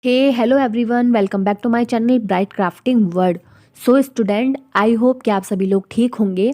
Hey hello everyone, welcome back to my channel bright crafting world. So student, I hope कि आप सभी लोग ठीक होंगे।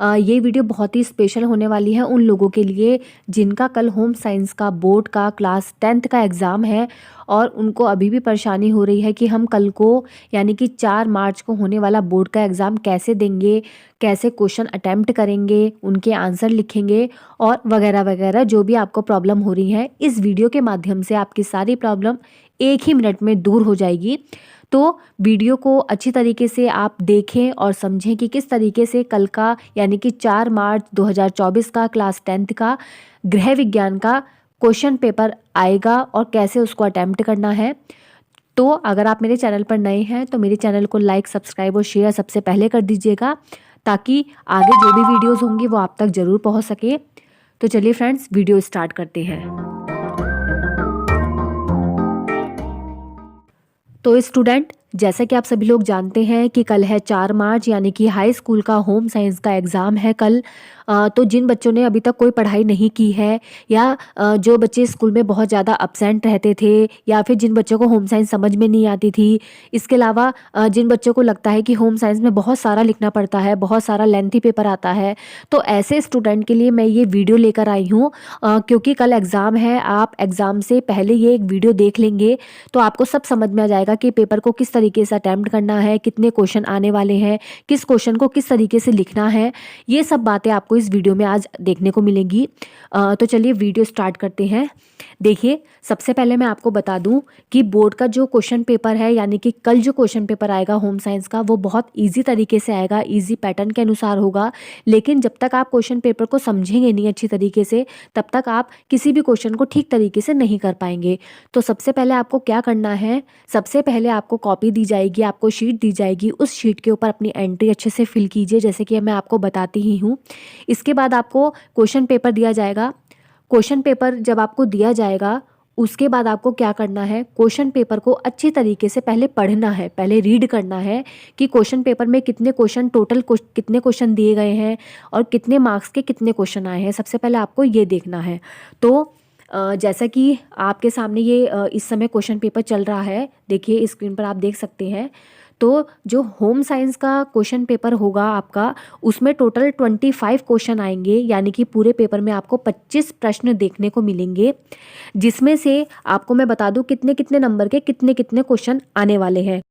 ये वीडियो बहुत ही स्पेशल होने वाली है उन लोगों के लिए जिनका कल होम साइंस का बोर्ड का क्लास 10th का एग्ज़ाम है और उनको अभी भी परेशानी हो रही है कि हम कल को यानी कि 4 मार्च को होने वाला बोर्ड का एग्ज़ाम कैसे देंगे, कैसे क्वेश्चन अटेम्प्ट करेंगे, उनके आंसर लिखेंगे और वगैरह वगैरह। जो भी आपको प्रॉब्लम हो रही है, इस वीडियो के माध्यम से आपकी सारी प्रॉब्लम एक ही मिनट में दूर हो जाएगी। तो वीडियो को अच्छी तरीके से आप देखें और समझें कि किस तरीके से कल का यानी कि 4 मार्च 2024 का क्लास 10th का गृह विज्ञान का क्वेश्चन पेपर आएगा और कैसे उसको अटेम्प्ट करना है। तो अगर आप मेरे चैनल पर नए हैं तो मेरे चैनल को लाइक, सब्सक्राइब और शेयर सबसे पहले कर दीजिएगा ताकि आगे जो भी वीडियोज़ होंगी वो आप तक ज़रूर पहुँच सके। तो चलिए फ्रेंड्स, वीडियो स्टार्ट करते हैं। तो स्टूडेंट, जैसा कि आप सभी लोग जानते हैं कि कल है 4 मार्च यानी कि हाई स्कूल का होम साइंस का एग्ज़ाम है कल। तो जिन बच्चों ने अभी तक कोई पढ़ाई नहीं की है या जो बच्चे स्कूल में बहुत ज़्यादा अपसेंट रहते थे या फिर जिन बच्चों को होम साइंस समझ में नहीं आती थी, इसके अलावा जिन बच्चों को लगता है कि होम साइंस में बहुत सारा लिखना पड़ता है, बहुत सारा लेंथी पेपर आता है, तो ऐसे स्टूडेंट के लिए मैं ये वीडियो लेकर आई हूँ। क्योंकि कल एग्ज़ाम है, आप एग्ज़ाम से पहले ये एक वीडियो देख लेंगे तो आपको सब समझ में आ जाएगा कि पेपर को किस तरीके से अटेम्प्ट करना है, कितने क्वेश्चन आने वाले हैं, किस क्वेश्चन को किस तरीके से लिखना है। ये सब बातें आपको इस वीडियो में आज देखने को मिलेंगी। तो चलिए वीडियो स्टार्ट करते हैं। देखिए, सबसे पहले मैं आपको बता दूं कि बोर्ड का जो क्वेश्चन पेपर है यानी कि कल जो क्वेश्चन पेपर आएगा होम साइंस का, वो बहुत ईजी तरीके से आएगा, ईजी पैटर्न के अनुसार होगा। लेकिन जब तक आप क्वेश्चन पेपर को समझेंगे नहीं अच्छी तरीके से, तब तक आप किसी भी क्वेश्चन को ठीक तरीके से नहीं कर पाएंगे। तो सबसे पहले आपको क्या करना है, सबसे पहले आपको कॉपी दी जाएगी, आपको शीट दी जाएगी, उस शीट के ऊपर अपनी एंट्री अच्छे से फिल कीजिए जैसे कि मैं आपको बताती ही हूँ। इसके बाद आपको क्वेश्चन पेपर दिया जाएगा। क्वेश्चन पेपर जब आपको दिया जाएगा, उसके बाद आपको क्या करना है, क्वेश्चन पेपर को अच्छी तरीके से पहले पढ़ना है, पहले रीड करना है कि क्वेश्चन पेपर में कितने क्वेश्चन टोटल कितने क्वेश्चन दिए गए हैं और कितने मार्क्स के कितने क्वेश्चन आए हैं। सबसे पहले आपको ये देखना है। तो जैसा कि आपके सामने ये इस समय क्वेश्चन पेपर चल रहा है, देखिए स्क्रीन पर आप देख सकते हैं। तो जो होम साइंस का क्वेश्चन पेपर होगा आपका, उसमें टोटल 25 क्वेश्चन आएंगे यानी कि पूरे पेपर में आपको 25 प्रश्न देखने को मिलेंगे, जिसमें से आपको मैं बता दूं कितने कितने नंबर के कितने कितने क्वेश्चन आने वाले हैं।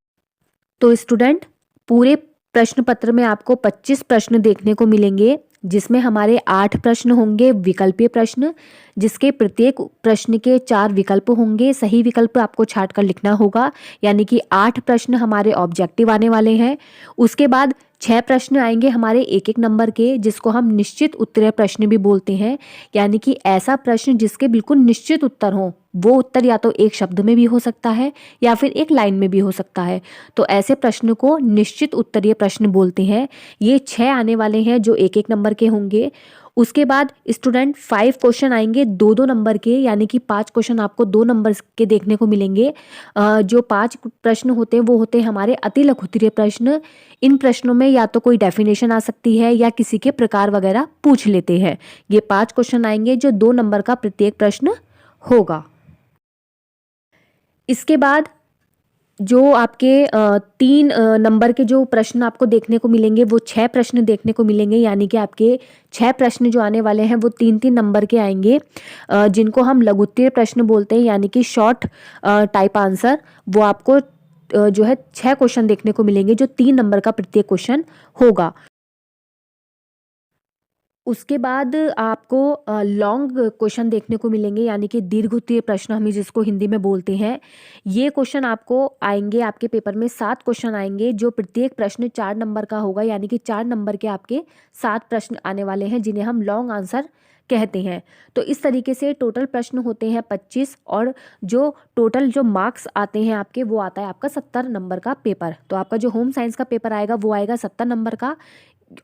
तो स्टूडेंट, पूरे प्रश्न पत्र में आपको 25 प्रश्न देखने को मिलेंगे, जिसमें हमारे 8 प्रश्न होंगे विकल्पीय प्रश्न, जिसके प्रत्येक प्रश्न के 4 विकल्प होंगे। सही विकल्प आपको छांट कर लिखना होगा, यानी कि 8 प्रश्न हमारे ऑब्जेक्टिव आने वाले हैं। उसके बाद 6 प्रश्न आएंगे हमारे एक एक नंबर के, जिसको हम निश्चित उत्तरीय प्रश्न भी बोलते हैं, यानी कि ऐसा प्रश्न जिसके बिल्कुल निश्चित उत्तर हो। वो उत्तर या तो एक शब्द में भी हो सकता है या फिर एक लाइन में भी हो सकता है। तो ऐसे प्रश्न को निश्चित उत्तरीय प्रश्न बोलते हैं। ये 6 आने वाले हैं जो एक एक नंबर के होंगे। उसके बाद स्टूडेंट 5 क्वेश्चन आएंगे 2-2 नंबर के, यानी कि 5 क्वेश्चन आपको 2 नंबर के देखने को मिलेंगे। जो 5 प्रश्न होते हैं वो होते हैं हमारे अति लघुत्तरीय प्रश्न। इन प्रश्नों में या तो कोई डेफिनेशन आ सकती है या किसी के प्रकार वगैरह पूछ लेते हैं। ये 5 क्वेश्चन आएंगे जो 2 नंबर का प्रत्येक प्रश्न होगा। इसके बाद जो आपके 3 नंबर के जो प्रश्न आपको देखने को मिलेंगे, वो 6 प्रश्न देखने को मिलेंगे, यानी कि आपके 6 प्रश्न जो आने वाले हैं वो 3-3 नंबर के आएंगे, जिनको हम लघुत्तरीय प्रश्न बोलते हैं, यानी कि शॉर्ट टाइप आंसर। वो आपको जो है 6 क्वेश्चन देखने को मिलेंगे जो 3 नंबर का प्रत्येक क्वेश्चन होगा। उसके बाद आपको लॉन्ग क्वेश्चन देखने को मिलेंगे, यानी कि दीर्घ-उत्तरीय प्रश्न हम जिसको हिंदी में बोलते हैं। ये क्वेश्चन आपको आएंगे, आपके पेपर में 7 क्वेश्चन आएंगे जो प्रत्येक प्रश्न 4 नंबर का होगा, यानी कि 4 नंबर के आपके 7 प्रश्न आने वाले हैं जिन्हें हम लॉन्ग आंसर कहते हैं। तो इस तरीके से टोटल प्रश्न होते हैं 25 और जो टोटल जो मार्क्स आते हैं आपके, वो आता है आपका 70 नंबर का पेपर। तो आपका जो होम साइंस का पेपर आएगा वो आएगा 70 नंबर का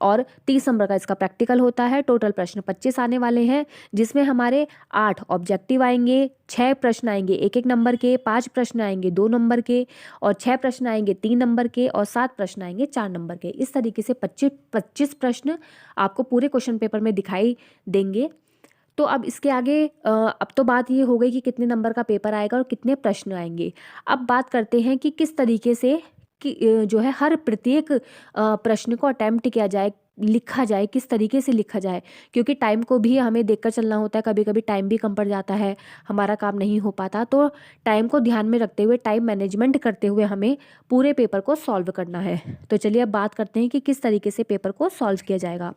और 30 नंबर का इसका प्रैक्टिकल होता है। टोटल प्रश्न 25 आने वाले हैं, जिसमें हमारे 8 ऑब्जेक्टिव आएंगे, 6 प्रश्न आएंगे एक एक नंबर के, 5 प्रश्न आएंगे 2 नंबर के और 6 प्रश्न आएंगे 3 नंबर के और 7 प्रश्न आएंगे 4 नंबर के। इस तरीके से 25 प्रश्न आपको पूरे क्वेश्चन पेपर में दिखाई देंगे। तो अब इसके आगे अब तो बात ये हो गई कि कितने नंबर का पेपर आएगा और कितने प्रश्न आएंगे। अब बात करते हैं कि किस तरीके से कि जो है हर प्रत्येक प्रश्न को अटेम्प्ट किया जाए, लिखा जाए, किस तरीके से लिखा जाए, क्योंकि टाइम को भी हमें देखकर चलना होता है। कभी कभी टाइम भी कम पड़ जाता है, हमारा काम नहीं हो पाता, तो टाइम को ध्यान में रखते हुए, टाइम मैनेजमेंट करते हुए हमें पूरे पेपर को सॉल्व करना है। तो चलिए अब बात करते हैं कि किस तरीके से पेपर को सॉल्व किया जाएगा।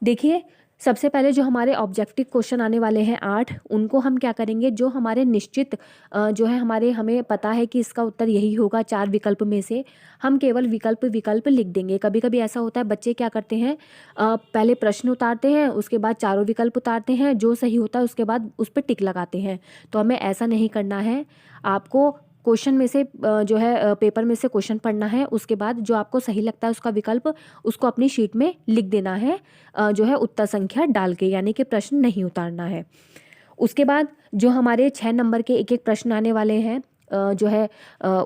देखिए, सबसे पहले जो हमारे ऑब्जेक्टिव क्वेश्चन आने वाले हैं 8, उनको हम क्या करेंगे, जो हमारे निश्चित जो है हमें पता है कि इसका उत्तर यही होगा 4 विकल्प में से, हम केवल विकल्प विकल्प लिख देंगे। कभी कभी ऐसा होता है बच्चे क्या करते हैं, पहले प्रश्न उतारते हैं, उसके बाद चारों विकल्प उतारते हैं, जो सही होता है उसके बाद उस पर टिक लगाते हैं। तो हमें ऐसा नहीं करना है। आपको क्वेश्चन में से जो है पेपर में से क्वेश्चन पढ़ना है, उसके बाद जो आपको सही लगता है उसका विकल्प, उसको अपनी शीट में लिख देना है, जो है उत्तर संख्या डाल के, यानी कि प्रश्न नहीं उतारना है। उसके बाद जो हमारे 6 नंबर के एक एक प्रश्न आने वाले हैं, जो है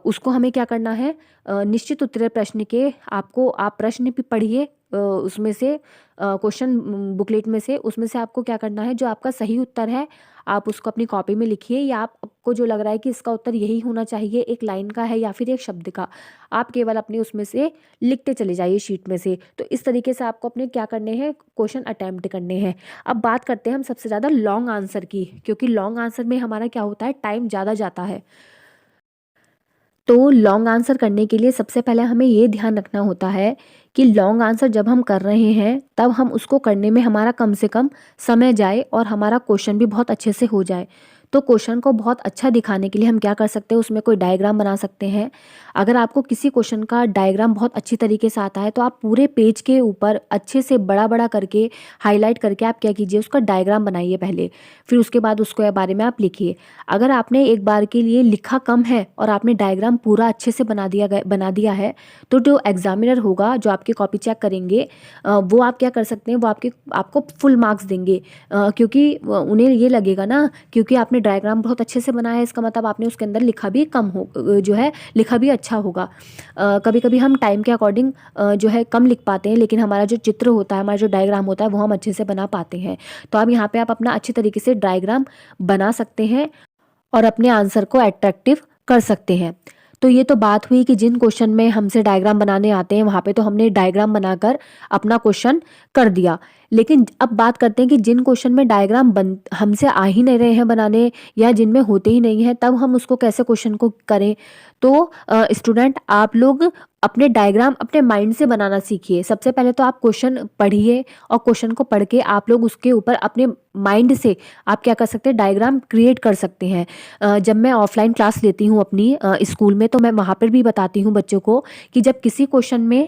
उसको हमें क्या करना है, निश्चित उत्तर प्रश्न के आप प्रश्न भी पढ़िए, उसमें से क्वेश्चन बुकलेट में से, उसमें से आपको क्या करना है, जो आपका सही उत्तर है आप उसको अपनी कॉपी में लिखिए, या आपको जो लग रहा है कि इसका उत्तर यही होना चाहिए, एक लाइन का है या फिर एक शब्द का, आप केवल अपने उसमें से लिखते चले जाइए शीट में से। तो इस तरीके से आपको अपने क्या करने हैं, क्वेश्चन अटैम्प्ट करने हैं। अब बात करते हैं हम सबसे ज़्यादा लॉन्ग आंसर की, क्योंकि लॉन्ग आंसर में हमारा क्या होता है, टाइम ज़्यादा जाता है। तो लॉन्ग आंसर करने के लिए सबसे पहले हमें ये ध्यान रखना होता है कि लॉन्ग आंसर जब हम कर रहे हैं तब हम उसको करने में हमारा कम से कम समय जाए और हमारा क्वेश्चन भी बहुत अच्छे से हो जाए। तो क्वेश्चन को बहुत अच्छा दिखाने के लिए हम क्या कर सकते हैं, उसमें कोई डायग्राम बना सकते हैं। अगर आपको किसी क्वेश्चन का डायग्राम बहुत अच्छी तरीके से आता है तो आप पूरे पेज के ऊपर अच्छे से बड़ा बड़ा करके हाईलाइट करके आप क्या कीजिए, उसका डायग्राम बनाइए पहले, फिर उसके बाद उसके बारे में आप लिखिए। अगर आपने एक बार के लिए लिखा कम है और आपने डायग्राम पूरा अच्छे से बना दिया है, तो जो एग्जामिनर होगा, जो आपकी कॉपी चेक करेंगे, वो आप क्या कर सकते हैं, वो आपको फुल मार्क्स देंगे, क्योंकि उन्हें ये लगेगा ना, क्योंकि आपने डायग्राम बहुत अच्छे से बनाया है, इसका मतलब आपने उसके अंदर लिखा भी लिखा भी अच्छा होगा। कभी कभी हम टाइम के अकॉर्डिंग जो है कम लिख पाते हैं, लेकिन हमारा जो चित्र होता है, हमारा जो डायग्राम होता है, वो हम अच्छे से बना पाते हैं। तो अब यहाँ पे आप अपना अच्छे तरीके से डायग्राम बना सकते हैं और अपने आंसर को अट्रैक्टिव कर सकते हैं। तो ये तो बात हुई कि जिन क्वेश्चन में हमसे डायग्राम बनाने आते हैं, वहाँ पे तो हमने डायग्राम बनाकर अपना क्वेश्चन कर दिया। लेकिन अब बात करते हैं कि जिन क्वेश्चन में डायग्राम हमसे आ ही नहीं रहे हैं बनाने, या जिनमें होते ही नहीं हैं, तब हम उसको कैसे क्वेश्चन को करें। तो स्टूडेंट, आप लोग अपने डायग्राम अपने माइंड से बनाना सीखिए। सबसे पहले तो आप क्वेश्चन पढ़िए, और क्वेश्चन को पढ़ के आप लोग उसके ऊपर अपने माइंड से आप क्या कर सकते हैं, डायग्राम क्रिएट कर सकते हैं। जब मैं ऑफलाइन क्लास लेती हूँ अपनी स्कूल में, तो मैं वहाँ पर भी बताती हूँ बच्चों को कि जब किसी क्वेश्चन में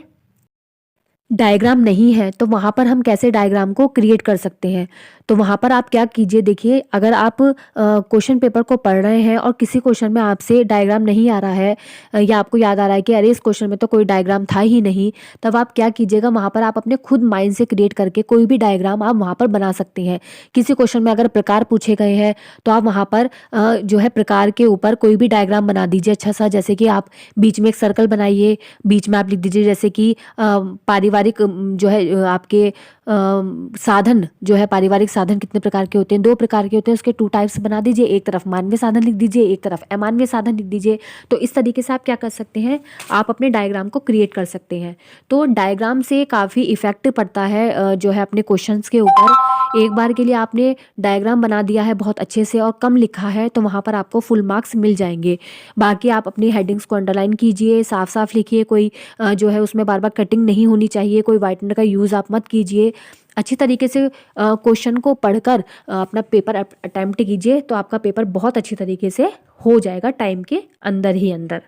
डायग्राम नहीं है तो वहाँ पर हम कैसे डायग्राम को क्रिएट कर सकते हैं। तो वहाँ पर आप क्या कीजिए, देखिए, अगर आप क्वेश्चन पेपर को पढ़ रहे हैं और किसी क्वेश्चन में आपसे डायग्राम नहीं आ रहा है, या आपको याद आ रहा है कि अरे इस क्वेश्चन में तो कोई डायग्राम था ही नहीं, तब आप क्या कीजिएगा, वहाँ पर आप अपने खुद माइंड से क्रिएट करके कोई भी डायग्राम आप वहाँ पर बना सकते हैं। किसी क्वेश्चन में अगर प्रकार पूछे गए हैं तो आप वहाँ पर जो है प्रकार के ऊपर कोई भी डायग्राम बना दीजिए अच्छा सा। जैसे कि आप बीच में एक सर्कल बनाइए, बीच में आप लिख दीजिए जैसे कि पारिवारिक जो है आपके साधन, जो है पारिवारिक साधन कितने प्रकार के होते हैं, 2 प्रकार के होते हैं, उसके 2 टाइप्स बना दीजिए। एक तरफ मानवीय साधन लिख दीजिए, एक तरफ अमानवीय साधन लिख दीजिए। तो इस तरीके से आप क्या कर सकते हैं, आप अपने डायग्राम को क्रिएट कर सकते हैं। तो डायग्राम से काफ़ी इफेक्ट पड़ता है जो है अपने क्वेश्चंस के ऊपर। एक बार के लिए आपने डायग्राम बना दिया है बहुत अच्छे से और कम लिखा है, तो वहाँ पर आपको फुल मार्क्स मिल जाएंगे। बाकी आप अपनी हेडिंग्स को अंडरलाइन कीजिए, साफ साफ लिखिए, कोई जो है उसमें बार बार कटिंग नहीं होनी चाहिए, कोई वाइटनर का यूज़ आप मत कीजिए। अच्छी तरीके से क्वेश्चन को पढ़कर अपना पेपर अटेम्प्ट कीजिए, तो आपका पेपर बहुत अच्छी तरीके से हो जाएगा टाइम के अंदर ही अंदर।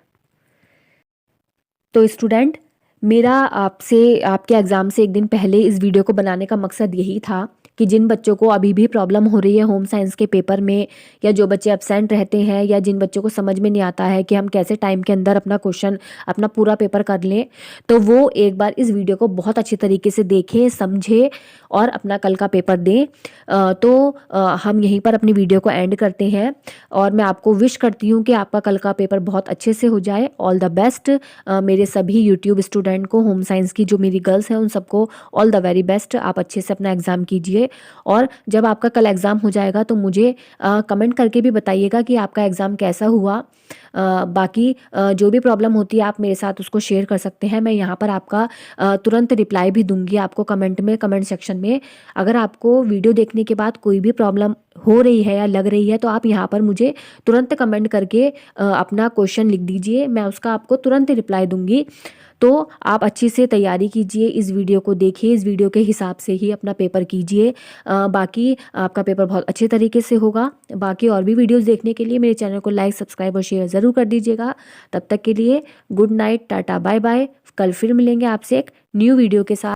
तो स्टूडेंट, मेरा आपसे आपके एग्ज़ाम से एक दिन पहले इस वीडियो को बनाने का मकसद यही था कि जिन बच्चों को अभी भी प्रॉब्लम हो रही है होम साइंस के पेपर में, या जो बच्चे एब्सेंट रहते हैं, या जिन बच्चों को समझ में नहीं आता है कि हम कैसे टाइम के अंदर अपना क्वेश्चन, अपना पूरा पेपर कर लें, तो वो एक बार इस वीडियो को बहुत अच्छी तरीके से देखें, समझें और अपना कल का पेपर दें। तो हम यहीं पर अपनी वीडियो को एंड करते हैं, और मैं आपको विश करती हूँ कि आपका कल का पेपर बहुत अच्छे से हो जाए। ऑल द बेस्ट मेरे सभी यूट्यूब स्टूडेंट को, होम साइंस की जो मेरी गर्ल्स हैं उन सबको ऑल द वेरी बेस्ट। आप अच्छे से अपना एग्ज़ाम कीजिए। पे। और जब आपका कल एग्ज़ाम हो जाएगा तो मुझे कमेंट करके भी बताइएगा कि आपका एग्ज़ाम कैसा हुआ। बाकी जो भी प्रॉब्लम होती है आप मेरे साथ उसको शेयर कर सकते हैं। मैं यहाँ पर आपका तुरंत रिप्लाई भी दूँगी आपको कमेंट सेक्शन में। अगर आपको वीडियो देखने के बाद कोई भी प्रॉब्लम हो रही है या लग रही है तो आप यहाँ पर मुझे तुरंत कमेंट करके अपना क्वेश्चन लिख दीजिए, मैं उसका आपको तुरंत रिप्लाई दूँगी। तो आप अच्छी से तैयारी कीजिए, इस वीडियो को देखिए, इस वीडियो के हिसाब से ही अपना पेपर कीजिए। बाकी आपका पेपर बहुत अच्छे तरीके से होगा। बाकी और भी वीडियोज़ देखने के लिए मेरे चैनल को लाइक, सब्सक्राइब और शेयर ज़रूर कर दीजिएगा। तब तक के लिए good night, tata, bye bye. कल फिर मिलेंगे आपसे एक न्यू वीडियो के साथ।